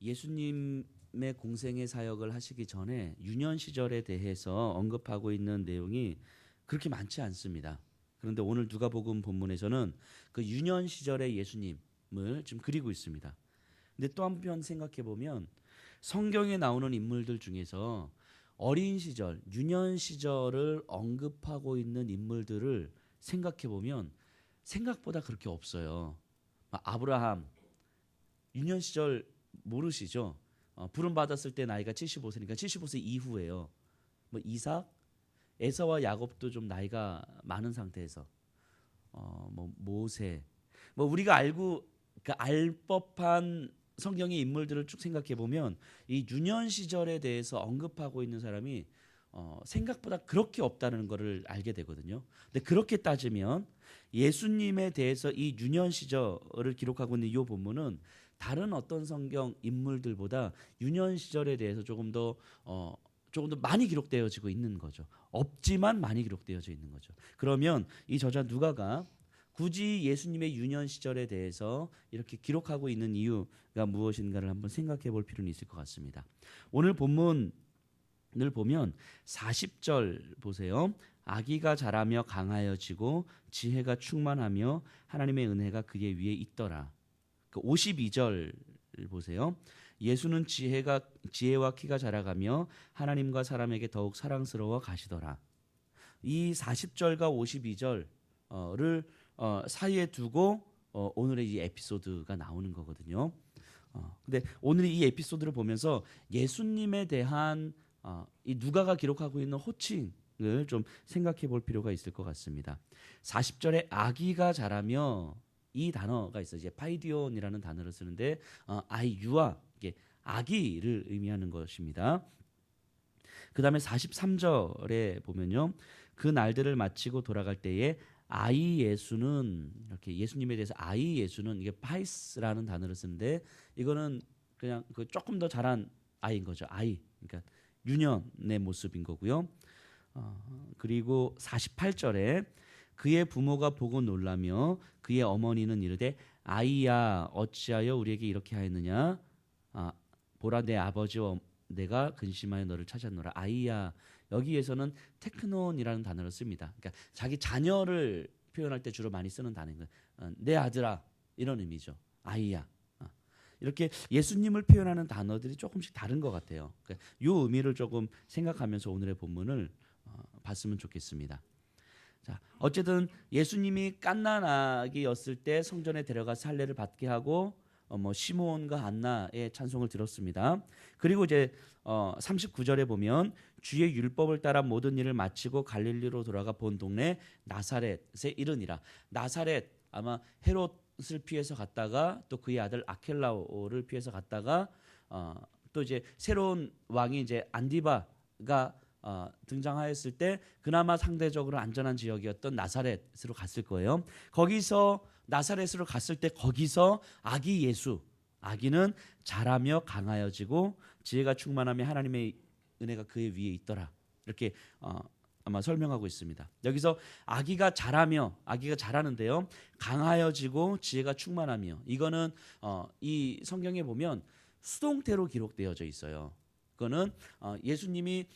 예수님의 공생의 사역을 하시기 전에 유년 시절에 대해서 언급하고 있는 내용이 그렇게 많지 않습니다. 그런데 오늘 누가복음 본문에서는 그 유년 시절의 예수님을 지금 그리고 있습니다. 근데 또 한편 생각해 보면 성경에 나오는 인물들 중에서 어린 시절, 유년 시절을 언급하고 있는 인물들을 생각해 보면 생각보다 그렇게 없어요. 아브라함 유년 시절 모르시죠? 부름 받았을 때 나이가 75세니까 75세 이후에요. 뭐 이삭, 에서와 야곱도 좀 나이가 많은 상태에서 뭐 모세, 뭐 우리가 알 법한 성경의 인물들을 쭉 생각해 보면 이 유년 시절에 대해서 언급하고 있는 사람이 생각보다 그렇게 없다는 것을 알게 되거든요. 근데 그렇게 따지면 예수님에 대해서 이 유년 시절을 기록하고 있는 이 본문은 다른 어떤 성경 인물들보다 유년 시절에 대해서 조금 더 많이 기록되어지고 있는 거죠. 없지만 많이 기록되어져 있는 거죠. 그러면 이 저자 누가가 굳이 예수님의 유년 시절에 대해서 이렇게 기록하고 있는 이유가 무엇인가를 한번 생각해 볼 필요는 있을 것 같습니다. 오늘 본문을 보면 40절 보세요. 아기가 자라며 강하여지고 지혜가 충만하며 하나님의 은혜가 그의 위에 있더라. 52절 보세요. 예수는 지혜와 키가 자라가며 하나님과 사람에게 더욱 사랑스러워 가시더라. 이 40절과 52절을 사이에 두고 오늘의 이 에피소드가 나오는 거거든요. 근데 오늘 이 에피소드를 보면서 예수님에 대한 이 누가가 기록하고 있는 호칭을 좀 생각해 볼 필요가 있을 것 같습니다. 40절에 아기가 자라며 이 단어가 있어요. 이제 파이디온이라는 단어를 쓰는데 아이유아 이게 아기를 의미하는 것입니다. 그 다음에 43절에 보면요. 그 날들을 마치고 돌아갈 때에 아이 예수는 이렇게 예수님에 대해서 아이 예수는 이게 파이스라는 단어를 쓰는데 이거는 그냥 그 조금 더 자란 아이인 거죠. 아이. 그러니까 유년의 모습인 거고요. 그리고 48절에 그의 부모가 보고 놀라며 그의 어머니는 이르되 아이야 어찌하여 우리에게 이렇게 하였느냐 보라 내 아버지와 내가 근심하여 너를 찾았노라. 아이야 여기에서는 테크논이라는 단어를 씁니다. 그러니까 자기 자녀를 표현할 때 주로 많이 쓰는 단어인 거예요. 내 아들아 이런 의미죠. 아이야. 이렇게 예수님을 표현하는 단어들이 조금씩 다른 것 같아요. 그러니까 이 의미를 조금 생각하면서 오늘의 본문을 봤으면 좋겠습니다. 자, 어쨌든 예수님이 갓난아기였을 때 성전에 데려가 살례를 받게 하고 시므온과 안나의 찬송을 들었습니다. 그리고 이제 39절에 보면 주의 율법을 따라 모든 일을 마치고 갈릴리로 돌아가 본 동네 나사렛에 이르니라. 나사렛 아마 헤롯을 피해서 갔다가 또 그의 아들 아켈라오를 피해서 갔다가 또 이제 새로운 왕이 이제 안디바가 등장하였을 때 그나마 상대적으로 안전한 지역이었던 나사렛으로 갔을 거예요. 거기서 나사렛으로 갔을 때 거기서 아기 예수, 아기는 자라며 강하여지고 지혜가 충만하며 하나님의 은혜가 그의 위에 있더라. 이렇게 아마 설명하고 있습니다. 여기서 아기가 자라는데요. 강하여지고 지혜가 충만하며 이거는 이 성경에 보면 수동태로 기록되어져 있어요. 그거는 예수님이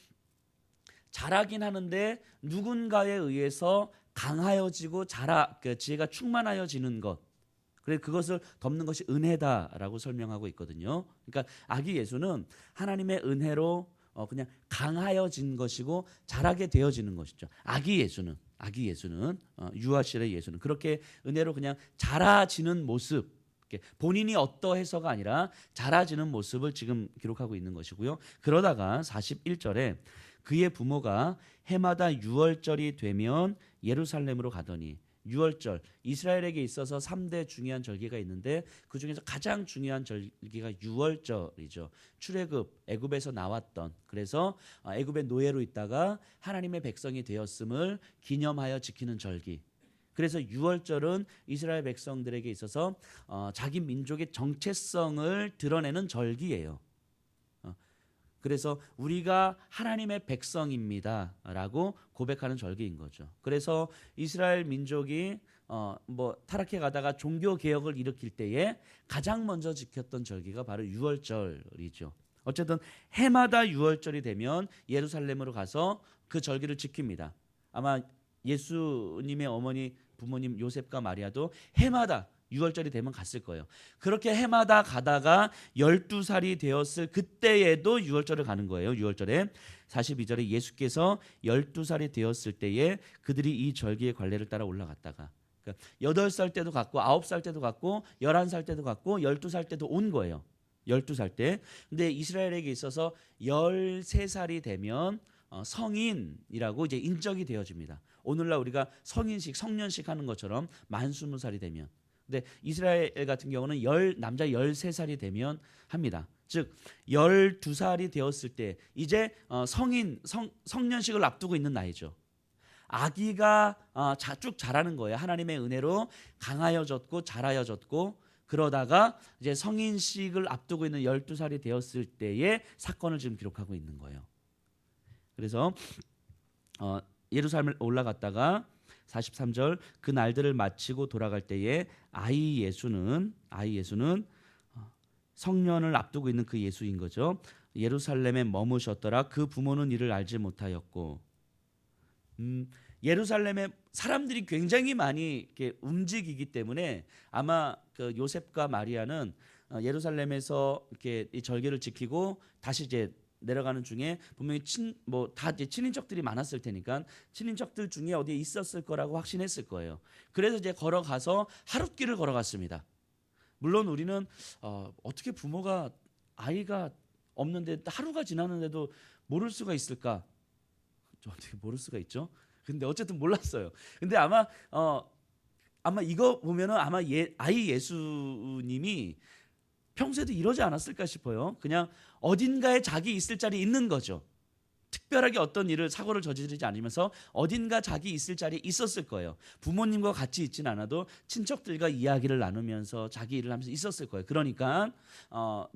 자라긴 하는데 누군가에 의해서 강하여지고 지혜가 충만하여지는 것. 그래서 그것을 덮는 것이 은혜다라고 설명하고 있거든요. 그러니까 아기 예수는 하나님의 은혜로 그냥 강하여진 것이고 자라게 되어지는 것이죠. 아기 예수는 유아실의 예수는 그렇게 은혜로 그냥 자라지는 모습. 본인이 어떠해서가 아니라 자라지는 모습을 지금 기록하고 있는 것이고요. 그러다가 41절에 그의 부모가 해마다 유월절이 되면 예루살렘으로 가더니 유월절 이스라엘에게 있어서 3대 중요한 절기가 있는데 그중에서 가장 중요한 절기가 유월절이죠. 출애굽 애굽에서 나왔던 그래서 애굽의 노예로 있다가 하나님의 백성이 되었음을 기념하여 지키는 절기. 그래서 유월절은 이스라엘 백성들에게 있어서 자기 민족의 정체성을 드러내는 절기예요. 그래서 우리가 하나님의 백성입니다라고 고백하는 절기인 거죠. 그래서 이스라엘 민족이 뭐 타락해 가다가 종교 개혁을 일으킬 때에 가장 먼저 지켰던 절기가 바로 유월절이죠. 어쨌든 해마다 유월절이 되면 예루살렘으로 가서 그 절기를 지킵니다. 아마 예수님의 어머니 부모님 요셉과 마리아도 해마다 유월절이 되면 갔을 거예요. 그렇게 해마다 가다가 12살이 되었을 그때에도 유월절을 가는 거예요. 유월절에 42절에 예수께서 12살이 되었을 때에 그들이 이 절기의 관례를 따라 올라갔다가, 그러니까 8살 때도 갔고 9살 때도 갔고 11살 때도 갔고 12살 때도 온 거예요. 12살 때. 근데 이스라엘에게 있어서 13살이 되면 성인이라고 이제 인정이 되어집니다. 오늘날 우리가 성인식, 성년식 하는 것처럼 만 20살이 되면. 근데 이스라엘 같은 경우는 남자 13살이 되면 합니다. 즉 12살이 되었을 때 이제 성년식을 앞두고 있는 나이죠. 아기가 쭉 자라는 거예요. 하나님의 은혜로 강하여졌고 자라여졌고, 그러다가 이제 성인식을 앞두고 있는 12살이 되었을 때의 사건을 지금 기록하고 있는 거예요. 그래서 예루살렘을 올라갔다가 43절 그 날들을 마치고 돌아갈 때에 아이 예수는 성년을 앞두고 있는 그 예수인 거죠. 예루살렘에 머무셨더라. 그 부모는 이를 알지 못하였고. 예루살렘에 사람들이 굉장히 많이 이렇게 움직이기 때문에 아마 그 요셉과 마리아는 예루살렘에서 이렇게 이 절기를 지키고 다시 이제 내려가는 중에 분명히 다 이제 친인척들이 많았을 테니까 친인척들 중에 어디에 있었을 거라고 확신했을 거예요. 그래서 이제 걸어가서 하룻길을 걸어갔습니다. 물론 우리는 어떻게 부모가 아이가 없는데 하루가 지났는데도 모를 수가 있을까? 어떻게 모를 수가 있죠? 근데 어쨌든 몰랐어요. 근데 아마 이거 보면은 아마 아이 예수님이 평소에도 이러지 않았을까 싶어요. 그냥 어딘가에 자기 있을 자리에 있는 거죠. 특별하게 어떤 사고를 저지르지 않으면서 어딘가 자기 있을 자리에 있었을 거예요. 부모님과 같이 있진 않아도 친척들과 이야기를 나누면서 자기 일을 하면서 있었을 거예요. 그러니까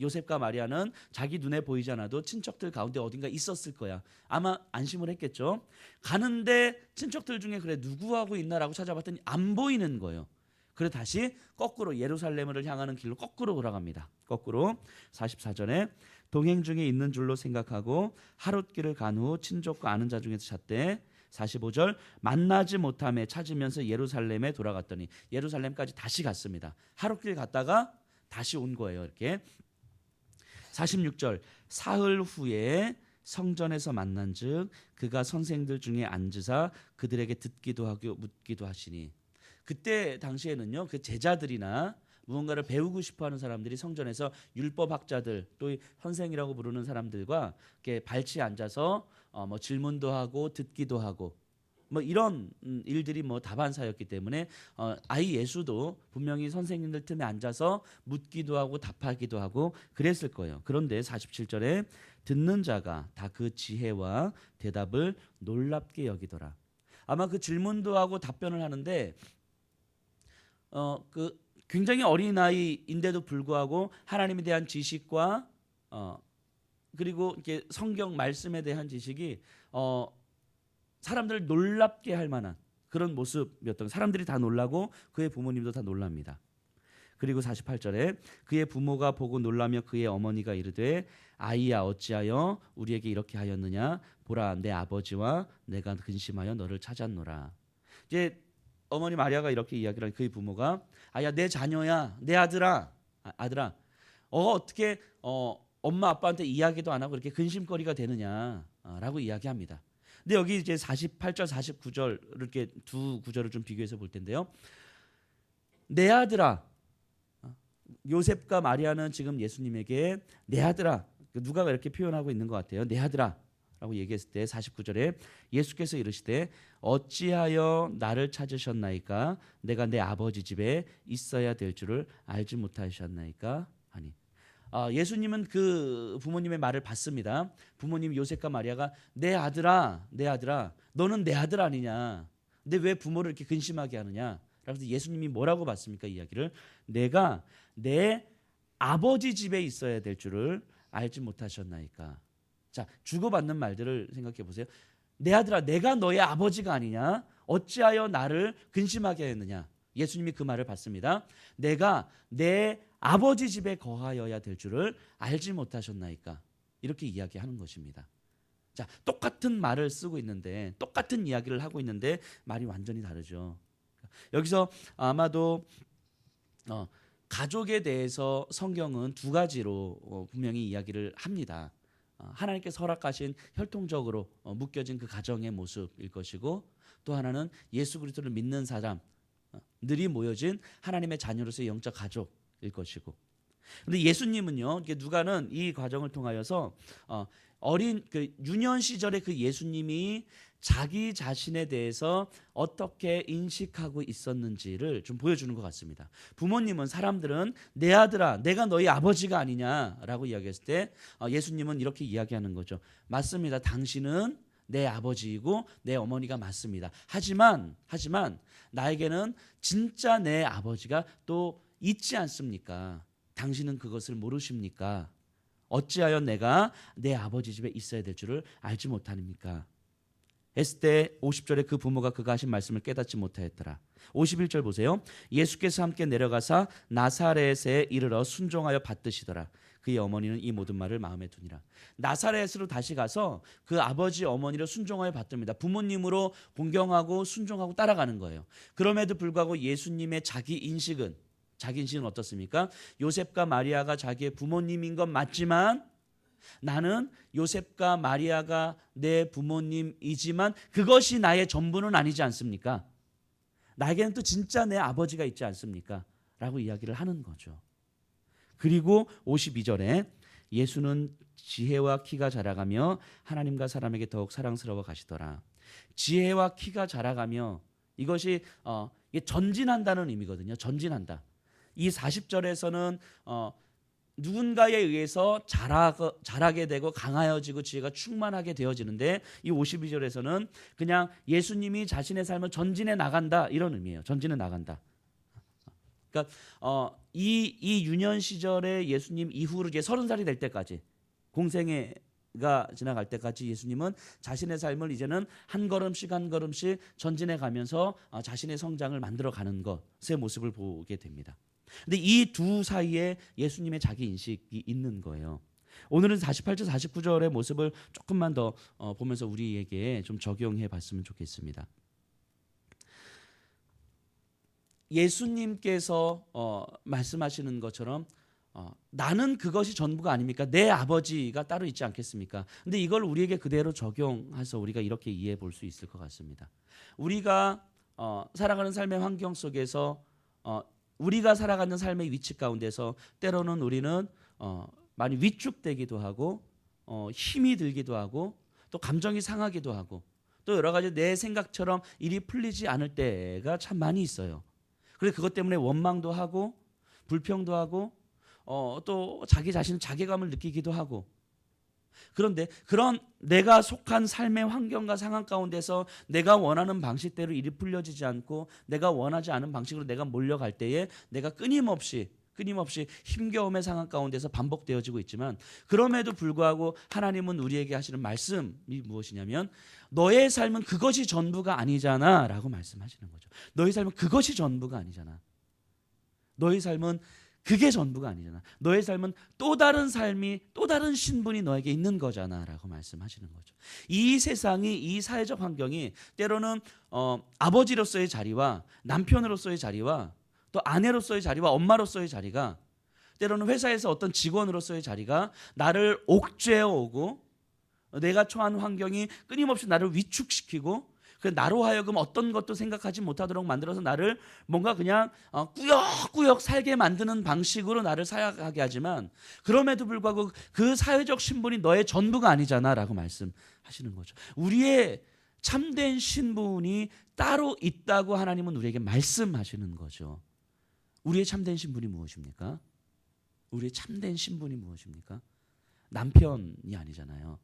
요셉과 마리아는 자기 눈에 보이지 않아도 친척들 가운데 어딘가 있었을 거야. 아마 안심을 했겠죠. 가는데 친척들 중에 그래 누구하고 있나라고 찾아봤더니 안 보이는 거예요. 그래 다시 거꾸로 예루살렘을 향하는 길로 거꾸로 돌아갑니다. 거꾸로 44절에 동행 중에 있는 줄로 생각하고 하룻길을 간 후 친족과 아는 자 중에서 찾되 45절 만나지 못함에 찾으면서 예루살렘에 돌아갔더니 예루살렘까지 다시 갔습니다. 하룻길 갔다가 다시 온 거예요. 이렇게 46절 사흘 후에 성전에서 만난즉 그가 선생들 중에 앉으사 그들에게 듣기도 하고 묻기도 하시니, 그때 당시에는요 그 제자들이나 무언가를 배우고 싶어하는 사람들이 성전에서 율법학자들 또 선생이라고 부르는 사람들과 이렇게 발치에 앉아서 뭐 질문도 하고 듣기도 하고 뭐 이런 일들이 뭐 다반사였기 때문에 아이 예수도 분명히 선생님들 틈에 앉아서 묻기도 하고 답하기도 하고 그랬을 거예요. 그런데 47절에 듣는 자가 다 그 지혜와 대답을 놀랍게 여기더라. 아마 그 질문도 하고 답변을 하는데 그 굉장히 어린 나이인데도 불구하고 하나님에 대한 지식과 그리고 이렇게 성경 말씀에 대한 지식이 사람들을 놀랍게 할 만한 그런 모습이었던, 사람들이 다 놀라고 그의 부모님도 다 놀랍니다. 그리고 48절에 그의 부모가 보고 놀라며 그의 어머니가 이르되 아이야 어찌하여 우리에게 이렇게 하였느냐, 보라 내 아버지와 내가 근심하여 너를 찾았노라. 이제 어머니 마리아가 이렇게 이야기를 하니 그의 부모가 아야 내 자녀야 내 아들아 어떻게 엄마 아빠한테 이야기도 안 하고 이렇게 근심거리가 되느냐라고 이야기합니다. 근데 여기 이제 48절 49절 이렇게 두 구절을 좀 비교해서 볼 텐데요. 내 아들아, 요셉과 마리아는 지금 예수님에게 내 아들아, 누가가 이렇게 표현하고 있는 것 같아요. 내 아들아 라고 얘기했을 때 49절에 예수께서 이르시되 어찌하여 나를 찾으셨나이까, 내가 내 아버지 집에 있어야 될 줄을 알지 못하셨나이까 하니. 예수님은 그 부모님의 말을 받습니다. 부모님 요셉과 마리아가 내 아들아 너는 내 아들 아니냐, 근데 왜 부모를 이렇게 근심하게 하느냐. 그래서 예수님이 뭐라고 받습니까? 이야기를 내가 내 아버지 집에 있어야 될 줄을 알지 못하셨나이까. 자, 주고받는 말들을 생각해 보세요. 내 아들아 내가 너의 아버지가 아니냐, 어찌하여 나를 근심하게 했느냐. 예수님이 그 말을 받습니다. 내가 내 아버지 집에 거하여야 될 줄을 알지 못하셨나이까. 이렇게 이야기하는 것입니다. 자, 똑같은 말을 쓰고 있는데, 똑같은 이야기를 하고 있는데 말이 완전히 다르죠. 여기서 아마도 가족에 대해서 성경은 두 가지로 분명히 이야기를 합니다. 하나님께서 허락하신 혈통적으로 묶여진 그 가정의 모습일 것이고, 또 하나는 예수 그리스도를 믿는 사람들이 모여진 하나님의 자녀로서의 영적 가족일 것이고. 근데 예수님은요, 누가는 이 과정을 통하여서 어린 그 유년 시절의 그 예수님이 자기 자신에 대해서 어떻게 인식하고 있었는지를 좀 보여주는 것 같습니다. 부모님은, 사람들은 내 아들아, 내가 너희 아버지가 아니냐라고 이야기했을 때 예수님은 이렇게 이야기하는 거죠. 맞습니다. 당신은 내 아버지이고 내 어머니가 맞습니다. 하지만 나에게는 진짜 내 아버지가 또 있지 않습니까? 당신은 그것을 모르십니까? 어찌하여 내가 내 아버지 집에 있어야 될 줄을 알지 못하십니까? 했을 때 50절에 그 부모가 그가 하신 말씀을 깨닫지 못하였더라. 51절 보세요. 예수께서 함께 내려가사 나사렛에 이르러 순종하여 받드시더라. 그의 어머니는 이 모든 말을 마음에 두니라. 나사렛으로 다시 가서 그 아버지 어머니를 순종하여 받듭니다. 부모님으로 공경하고 순종하고 따라가는 거예요. 그럼에도 불구하고 예수님의 자기 인식은 어떻습니까? 요셉과 마리아가 자기의 부모님인 건 맞지만, 나는 요셉과 마리아가 내 부모님이지만 그것이 나의 전부는 아니지 않습니까? 나에게는 또 진짜 내 아버지가 있지 않습니까? 라고 이야기를 하는 거죠. 그리고 52절에 예수는 지혜와 키가 자라가며 하나님과 사람에게 더욱 사랑스러워 가시더라. 지혜와 키가 자라가며, 이것이 이게 전진한다는 의미거든요. 전진한다. 이 40절에서는 누군가에 의해서 자라게 되고 강하여지고 지혜가 충만하게 되어지는데, 이 52절에서는 그냥 예수님이 자신의 삶을 전진해 나간다, 이런 의미예요. 전진해 나간다. 그러니까 이 유년 시절에 예수님 이후로 이제 30살이 될 때까지, 공생애가 지나갈 때까지 예수님은 자신의 삶을 이제는 한 걸음씩 한 걸음씩 전진해 가면서 자신의 성장을 만들어 가는 것의 모습을 보게 됩니다. 근데 이 두 사이에 예수님의 자기 인식이 있는 거예요. 오늘은 48절 49절의 모습을 조금만 더 보면서 우리에게 좀 적용해 봤으면 좋겠습니다. 예수님께서 말씀하시는 것처럼 나는 그것이 전부가 아닙니까? 내 아버지가 따로 있지 않겠습니까? 근데 이걸 우리에게 그대로 적용해서 우리가 이렇게 이해해 볼 수 있을 것 같습니다. 우리가 살아가는 삶의 환경 속에서 우리가 살아가는 삶의 위치 가운데서 때로는 우리는 많이 위축되기도 하고 힘이 들기도 하고 또 감정이 상하기도 하고 또 여러 가지 내 생각처럼 일이 풀리지 않을 때가 참 많이 있어요. 그래서 그것 때문에 원망도 하고 불평도 하고 또 자기 자신 자괴감을 느끼기도 하고, 그런데 그런 내가 속한 삶의 환경과 상황 가운데서 내가 원하는 방식대로 일이 풀려지지 않고 내가 원하지 않은 방식으로 내가 몰려갈 때에 내가 끊임없이 힘겨움의 상황 가운데서 반복되어지고 있지만, 그럼에도 불구하고 하나님은 우리에게 하시는 말씀이 무엇이냐면, 너의 삶은 그것이 전부가 아니잖아 라고 말씀하시는 거죠. 너의 삶은 그것이 전부가 아니잖아. 너의 삶은 그게 전부가 아니잖아. 너의 삶은 또 다른 삶이, 또 다른 신분이 너에게 있는 거잖아 라고 말씀하시는 거죠. 이 세상이, 이 사회적 환경이 때로는 아버지로서의 자리와 남편으로서의 자리와 또 아내로서의 자리와 엄마로서의 자리가, 때로는 회사에서 어떤 직원으로서의 자리가 나를 옥죄어 오고 내가 처한 환경이 끊임없이 나를 위축시키고 나로 하여금 어떤 것도 생각하지 못하도록 만들어서 나를 뭔가 그냥 꾸역꾸역 살게 만드는 방식으로 나를 살아가게 하지만, 그럼에도 불구하고 그 사회적 신분이 너의 전부가 아니잖아 라고 말씀하시는 거죠. 우리의 참된 신분이 따로 있다고 하나님은 우리에게 말씀하시는 거죠. 우리의 참된 신분이 무엇입니까? 우리의 참된 신분이 무엇입니까? 남편이 아니잖아요.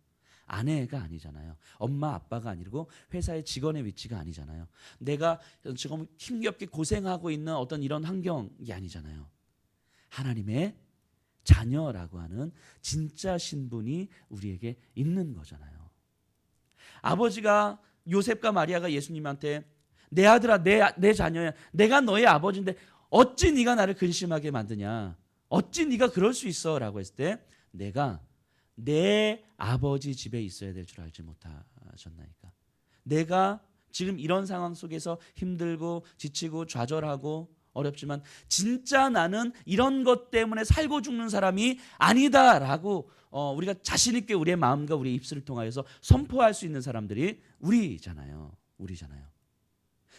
아내가 아니잖아요. 엄마 아빠가 아니고 회사의 직원의 위치가 아니잖아요. 내가 지금 힘겹게 고생하고 있는 어떤 이런 환경이 아니잖아요. 하나님의 자녀라고 하는 진짜 신분이 우리에게 있는 거잖아요. 아버지가, 요셉과 마리아가 예수님한테 내 아들아, 내 자녀야. 내가 너의 아버지인데 어찌 네가 나를 근심하게 만드냐. 어찌 네가 그럴 수 있어 라고 했을 때 내가 내 아버지 집에 있어야 될 줄 알지 못하셨나이까. 내가 지금 이런 상황 속에서 힘들고 지치고 좌절하고 어렵지만 진짜 나는 이런 것 때문에 살고 죽는 사람이 아니다라고 우리가 자신 있게 우리의 마음과 우리의 입술을 통하여서 선포할 수 있는 사람들이 우리잖아요.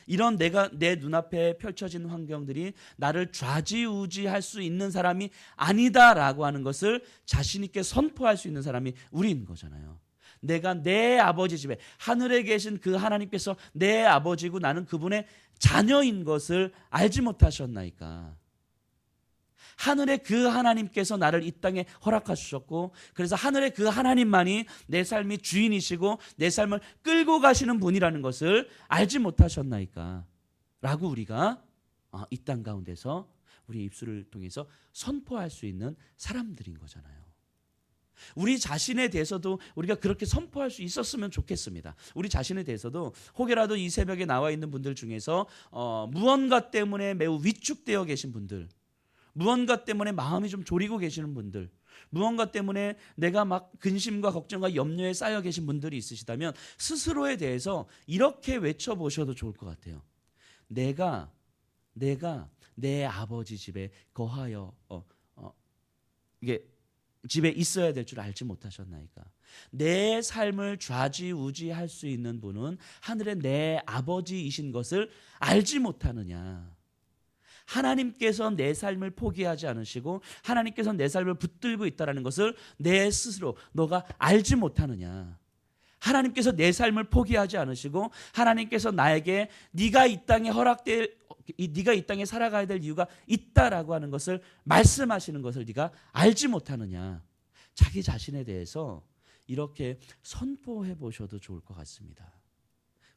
이런 내가 내 눈앞에 펼쳐진 환경들이 나를 좌지우지할 수 있는 사람이 아니다라고 하는 것을 자신 있게 선포할 수 있는 사람이 우리인 거잖아요. 내가 내 아버지 집에 하늘에 계신 그 하나님께서 내 아버지고 나는 그분의 자녀인 것을 알지 못하셨나이까. 하늘의 그 하나님께서 나를 이 땅에 허락하셨고 그래서 하늘의 그 하나님만이 내 삶의 주인이시고 내 삶을 끌고 가시는 분이라는 것을 알지 못하셨나이까 라고 우리가 이 땅 가운데서 우리 입술을 통해서 선포할 수 있는 사람들인 거잖아요. 우리 자신에 대해서도 우리가 그렇게 선포할 수 있었으면 좋겠습니다. 우리 자신에 대해서도 혹여라도 이 새벽에 나와 있는 분들 중에서 무언가 때문에 매우 위축되어 계신 분들, 무언가 때문에 마음이 좀 졸이고 계시는 분들, 무언가 때문에 내가 막 근심과 걱정과 염려에 쌓여 계신 분들이 있으시다면 스스로에 대해서 이렇게 외쳐보셔도 좋을 것 같아요. 내가 내 아버지 집에 거하여 이게 집에 있어야 될 줄 알지 못하셨나이까. 내 삶을 좌지우지할 수 있는 분은 하늘의 내 아버지이신 것을 알지 못하느냐. 하나님께서 내 삶을 포기하지 않으시고 하나님께서 내 삶을 붙들고 있다는 것을 내 스스로 너가 알지 못하느냐. 하나님께서 내 삶을 포기하지 않으시고 하나님께서 나에게 네가 이 땅에 살아가야 될 이유가 있다라고 하는 것을 말씀하시는 것을 네가 알지 못하느냐. 자기 자신에 대해서 이렇게 선포해 보셔도 좋을 것 같습니다.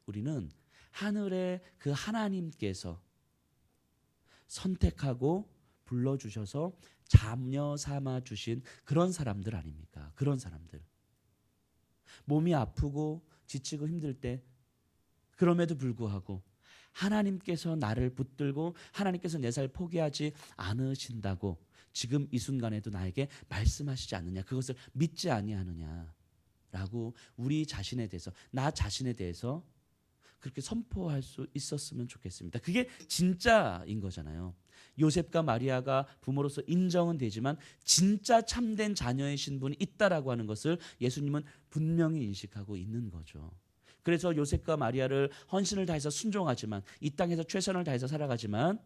우리는 하늘의 그 하나님께서 선택하고 불러주셔서 자녀 삼아 주신 그런 사람들 아닙니까? 그런 사람들. 몸이 아프고 지치고 힘들 때 그럼에도 불구하고 하나님께서 나를 붙들고 하나님께서 내 삶을 포기하지 않으신다고 지금 이 순간에도 나에게 말씀하시지 않느냐. 그것을 믿지 아니하느냐라고 우리 자신에 대해서 나 자신에 대해서 그렇게 선포할 수 있었으면 좋겠습니다. 그게 진짜인 거잖아요. 요셉과 마리아가 부모로서 인정은 되지만 진짜 참된 자녀의 신분이 있다라고 하는 것을 예수님은 분명히 인식하고 있는 거죠. 그래서 요셉과 마리아를 헌신을 다해서 순종하지만 이 땅에서 최선을 다해서 살아가지만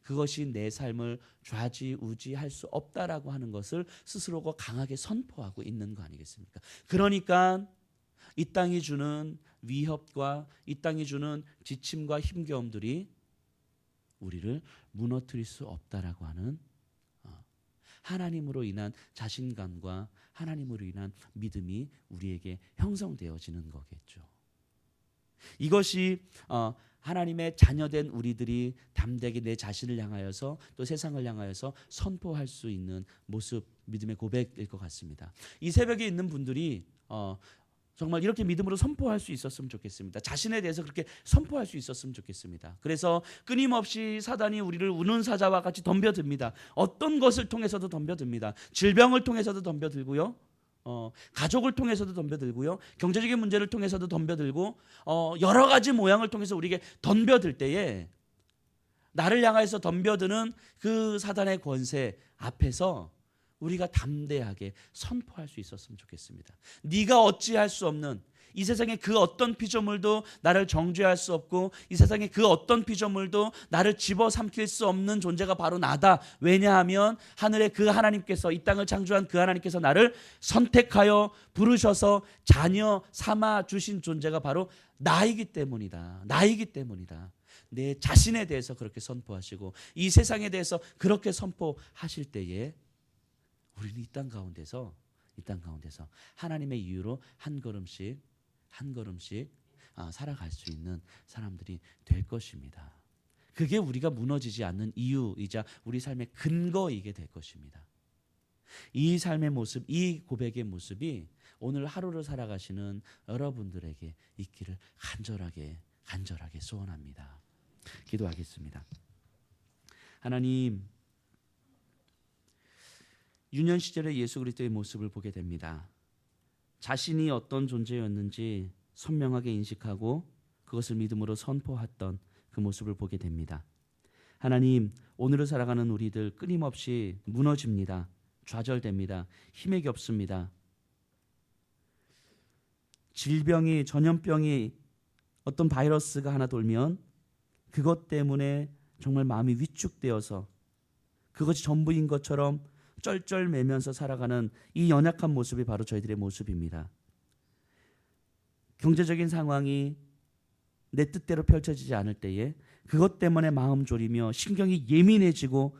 그것이 내 삶을 좌지우지할 수 없다라고 하는 것을 스스로가 강하게 선포하고 있는 거 아니겠습니까? 그러니까 이 땅이 주는 위협과 이 땅이 주는 지침과 힘겨움들이 우리를 무너뜨릴 수 없다라고 하는 하나님으로 인한 자신감과 하나님으로 인한 믿음이 우리에게 형성되어지는 거겠죠. 이것이 하나님의 자녀된 우리들이 담대하게 내 자신을 향하여서 또 세상을 향하여서 선포할 수 있는 모습, 믿음의 고백일 것 같습니다. 이 새벽에 있는 분들이 정말 이렇게 믿음으로 선포할 수 있었으면 좋겠습니다. 자신에 대해서 그렇게 선포할 수 있었으면 좋겠습니다. 그래서 끊임없이 사단이 우리를 우는 사자와 같이 덤벼듭니다. 어떤 것을 통해서도 덤벼듭니다. 질병을 통해서도 덤벼들고요. 가족을 통해서도 덤벼들고요. 경제적인 문제를 통해서도 덤벼들고 여러 가지 모양을 통해서 우리에게 덤벼들 때에 나를 향해서 덤벼드는 그 사단의 권세 앞에서 우리가 담대하게 선포할 수 있었으면 좋겠습니다. 네가 어찌할 수 없는 이 세상의 그 어떤 피조물도 나를 정죄할 수 없고 이 세상의 그 어떤 피조물도 나를 집어삼킬 수 없는 존재가 바로 나다. 왜냐하면 하늘의 그 하나님께서 이 땅을 창조한 그 하나님께서 나를 선택하여 부르셔서 자녀 삼아 주신 존재가 바로 나이기 때문이다. 내 자신에 대해서 그렇게 선포하시고 이 세상에 대해서 그렇게 선포하실 때에 우리는 이 땅 가운데서 하나님의 이유로 한 걸음씩 살아갈 수 있는 사람들이 될 것입니다. 그게 우리가 무너지지 않는 이유이자 우리 삶의 근거이게 될 것입니다. 이 삶의 모습, 이 고백의 모습이 오늘 하루를 살아가시는 여러분들에게 있기를 간절하게 간절하게 소원합니다. 기도하겠습니다. 하나님, 유년 시절의 예수 그리스도의 모습을 보게 됩니다. 자신이 어떤 존재였는지 선명하게 인식하고 그것을 믿음으로 선포했던 그 모습을 보게 됩니다. 하나님, 오늘을 살아가는 우리들 끊임없이 무너집니다. 좌절됩니다. 힘이 없습니다. 질병이, 전염병이, 어떤 바이러스가 하나 돌면 그것 때문에 정말 마음이 위축되어서 그것이 전부인 것처럼 쩔쩔매면서 살아가는 이 연약한 모습이 바로 저희들의 모습입니다. 경제적인 상황이 내 뜻대로 펼쳐지지 않을 때에 그것 때문에 마음 졸이며 신경이 예민해지고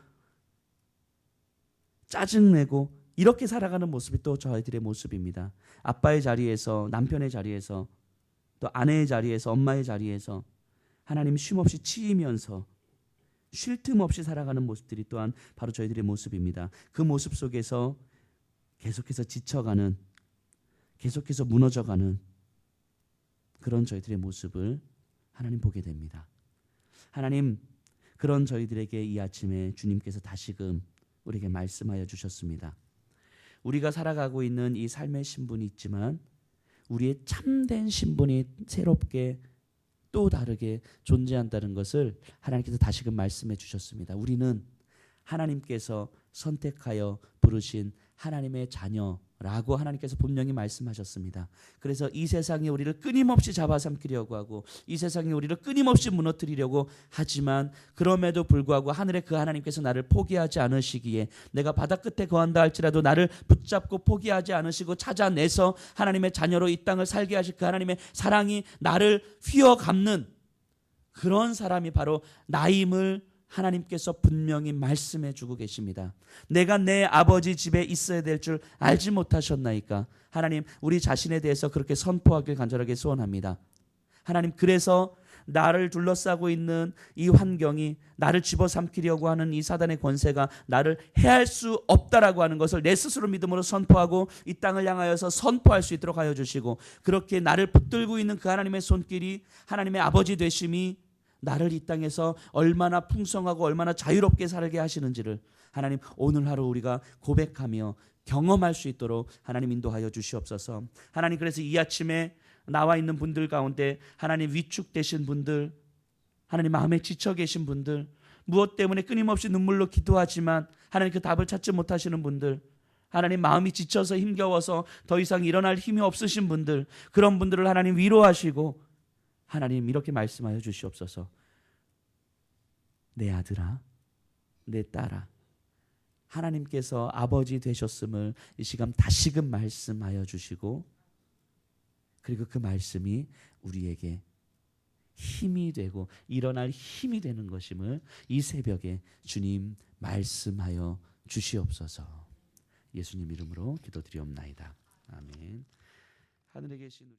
짜증내고 이렇게 살아가는 모습이 또 저희들의 모습입니다. 아빠의 자리에서, 남편의 자리에서, 또 아내의 자리에서, 엄마의 자리에서 하나님 쉼없이 치이면서 쉴 틈 없이 살아가는 모습들이 또한 바로 저희들의 모습입니다. 그 모습 속에서 계속해서 지쳐가는, 계속해서 무너져가는 그런 저희들의 모습을 하나님 보게 됩니다. 하나님, 그런 저희들에게 이 아침에 주님께서 다시금 우리에게 말씀하여 주셨습니다. 우리가 살아가고 있는 이 삶의 신분이 있지만 우리의 참된 신분이 새롭게 또 다르게 존재한다는 것을 하나님께서 다시금 말씀해 주셨습니다. 우리는 하나님께서 선택하여 부르신 하나님의 자녀라고 하나님께서 분명히 말씀하셨습니다. 그래서 이 세상이 우리를 끊임없이 잡아삼키려고 하고 이 세상이 우리를 끊임없이 무너뜨리려고 하지만 그럼에도 불구하고 하늘의 그 하나님께서 나를 포기하지 않으시기에 내가 바다 끝에 거한다 할지라도 나를 붙잡고 포기하지 않으시고 찾아내서 하나님의 자녀로 이 땅을 살게 하실 그 하나님의 사랑이 나를 휘어감는 그런 사람이 바로 나임을 하나님께서 분명히 말씀해 주고 계십니다. 내가 내 아버지 집에 있어야 될 줄 알지 못하셨나이까? 하나님, 우리 자신에 대해서 그렇게 선포하길 간절하게 소원합니다. 하나님, 그래서 나를 둘러싸고 있는 이 환경이 나를 집어삼키려고 하는 이 사단의 권세가 나를 해할 수 없다라고 하는 것을 내 스스로 믿음으로 선포하고 이 땅을 향하여서 선포할 수 있도록 하여 주시고 그렇게 나를 붙들고 있는 그 하나님의 손길이 하나님의 아버지 되심이 나를 이 땅에서 얼마나 풍성하고 얼마나 자유롭게 살게 하시는지를 하나님 오늘 하루 우리가 고백하며 경험할 수 있도록 하나님 인도하여 주시옵소서. 하나님, 그래서 이 아침에 나와 있는 분들 가운데 하나님 위축되신 분들, 하나님 마음에 지쳐 계신 분들, 무엇 때문에 끊임없이 눈물로 기도하지만 하나님 그 답을 찾지 못하시는 분들, 하나님 마음이 지쳐서 힘겨워서 더 이상 일어날 힘이 없으신 분들, 그런 분들을 하나님 위로하시고 하나님 이렇게 말씀하여 주시옵소서. 내 아들아, 내 딸아, 하나님께서 아버지 되셨음을 이 시간 다시금 말씀하여 주시고 그리고 그 말씀이 우리에게 힘이 되고 일어날 힘이 되는 것임을 이 새벽에 주님 말씀하여 주시옵소서. 예수님 이름으로 기도드리옵나이다. 아멘. 하늘에 계신